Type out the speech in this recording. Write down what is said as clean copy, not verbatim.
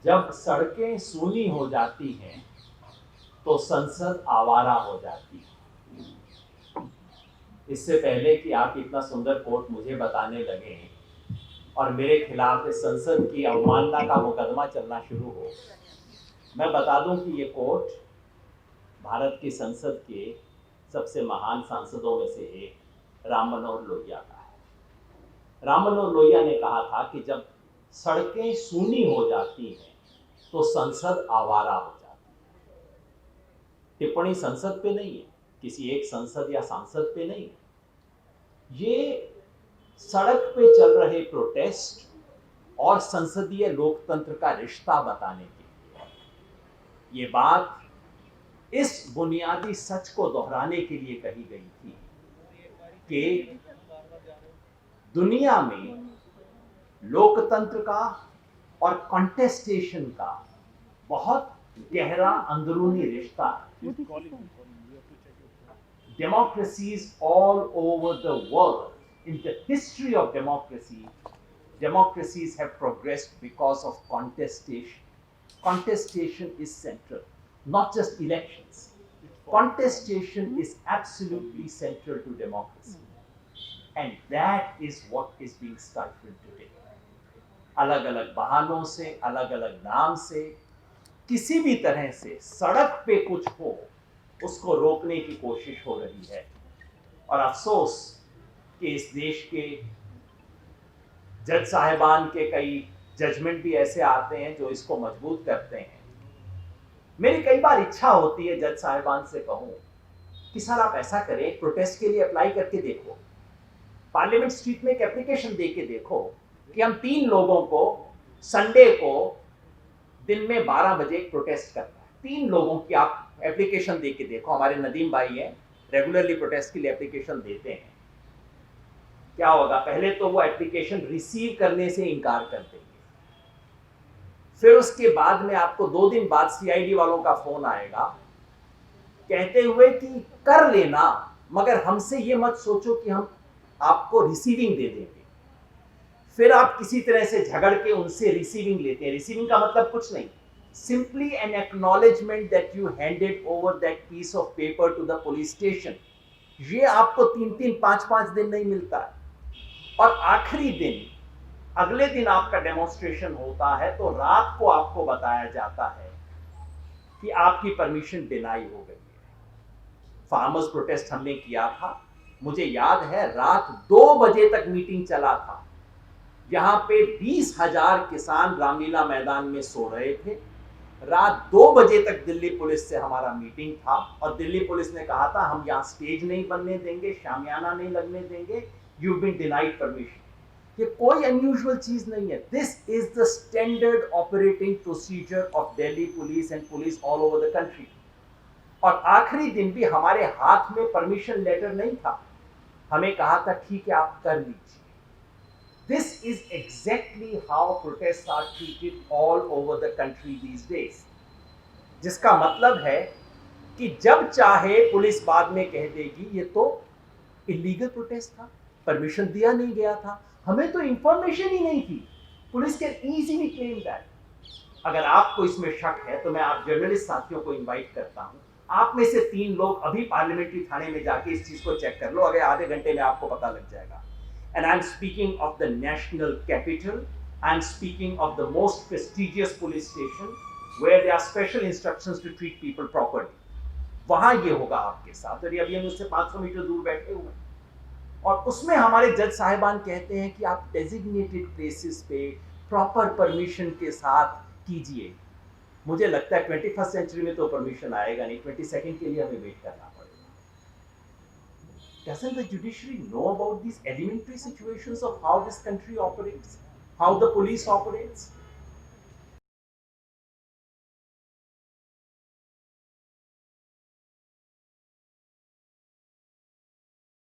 जब सड़कें सूनी हो जाती हैं तो संसद आवारा हो जाती है। इससे पहले कि आप इतना सुंदर कोट मुझे बताने लगे और मेरे खिलाफ इस संसद की अवमानना का मुकदमा चलना शुरू हो, मैं बता दूं कि ये कोट भारत की संसद के सबसे महान सांसदों में से एक राम मनोहर लोहिया का है। राम मनोहर लोहिया ने कहा था कि जब सड़कें सूनी हो जाती हैं तो संसद आवारा हो जाती है। टिप्पणी संसद पे नहीं है, किसी एक संसद या सांसद पे नहीं है, ये सड़क पे चल रहे प्रोटेस्ट और संसदीय लोकतंत्र का रिश्ता बताने के लिए। ये बात इस बुनियादी सच को दोहराने के लिए कही गई थी कि दुनिया में लोकतंत्र का और कॉन्टेस्टेशन का बहुत गहरा अंदरूनी रिश्ता है। Democracies all over the world, in the history of democracy, democracies have progressed because of contestation. Contestation is central, not just elections. Contestation is absolutely central to democracy. And that is what is being stifled today. अलग अलग बहानों से, अलग अलग नाम से, किसी भी तरह से सड़क पे कुछ हो उसको रोकने की कोशिश हो रही है। और अफसोस कि इस देश के जज साहिबान के कई जजमेंट भी ऐसे आते हैं जो इसको मजबूत करते हैं। मेरी कई बार इच्छा होती है जज साहिबान से कहूं कि सर आप ऐसा करें, प्रोटेस्ट के लिए अप्लाई करके देखो, पार्लियामेंट स्ट्रीट में एक एप्लीकेशन दे के देखो कि हम 3 लोगों को संडे को दिन में 12 बजे प्रोटेस्ट करना है। 3 लोगों की आप एप्लीकेशन दे के देखो। हमारे नदीम भाई हैं, रेगुलरली प्रोटेस्ट के लिए एप्लीकेशन देते हैं। क्या होगा, पहले तो वो एप्लीकेशन रिसीव करने से इनकार कर देंगे, फिर उसके बाद में आपको 2 दिन बाद सीआईडी वालों का फोन आएगा कहते हुए कि कर लेना, मगर हमसे ये मत सोचो कि हम आपको रिसीविंग दे देंगे। फिर आप किसी तरह से झगड़ के उनसे रिसीविंग लेते हैं। रिसीविंग का मतलब कुछ नहीं, simply an acknowledgement that you handed over that piece of paper to the police station। ये आपको 3-3, 5-5 दिन नहीं मिलता है। और आखिरी दिन, अगले दिन आपका डेमोन्स्ट्रेशन होता है तो रात को आपको बताया जाता है कि आपकी परमिशन डिनाई हो गई है। फार्मर्स प्रोटेस्ट हमने किया था, मुझे याद है रात 2 बजे तक मीटिंग चला था। यहाँ पे 20,000 किसान रामलीला मैदान में सो रहे थे। रात 2 बजे तक दिल्ली पुलिस से हमारा मीटिंग था और दिल्ली पुलिस ने कहा था हम यहाँ स्टेज नहीं बनने देंगे, शामियाना नहीं लगने देंगे, यू बीन डिनाइड परमिशन। ये कोई अनयूजुअल चीज नहीं है। This is the standard operating procedure of Delhi police and police all over the country. और आखिरी दिन भी हमारे हाथ में परमिशन लेटर नहीं था, हमें कहा था ठीक है आप कर लीजिए। This is exactly how protests are treated all over the country these days। जिसका मतलब है कि जब चाहे पुलिस बाद में कह देगी ये तो इलीगल प्रोटेस्ट था, परमिशन दिया नहीं गया था, हमें तो इंफॉर्मेशन ही नहीं थी। Police can easily claim that. अगर आपको इसमें शक है तो मैं आप जर्नलिस्ट साथियों को इनवाइट करता हूं, आप में से 3 लोग अभी पार्लियामेंट्री थाने में जाके इस चीज को चेक कर लो, अगर आधे घंटे में आपको पता लग जाएगा। And I'm speaking of the national capital, I'm speaking of the most prestigious police station where there are special instructions to treat people properly। वहां ये होगा आपके साथ। और अभी हम उससे 500 मीटर दूर बैठे हुए हैं और उसमें हमारे जज साहिबान कहते हैं कि आप डेजिग्नेटेड प्लेसेस पे प्रॉपर परमिशन के साथ कीजिए। मुझे लगता है 21st सेंचुरी में तो परमिशन आएगा नहीं, 22nd के लिए हमें वेट करना पड़ेगा। Doesn't the judiciary know about these elementary situations of how this country operates, how the police operates?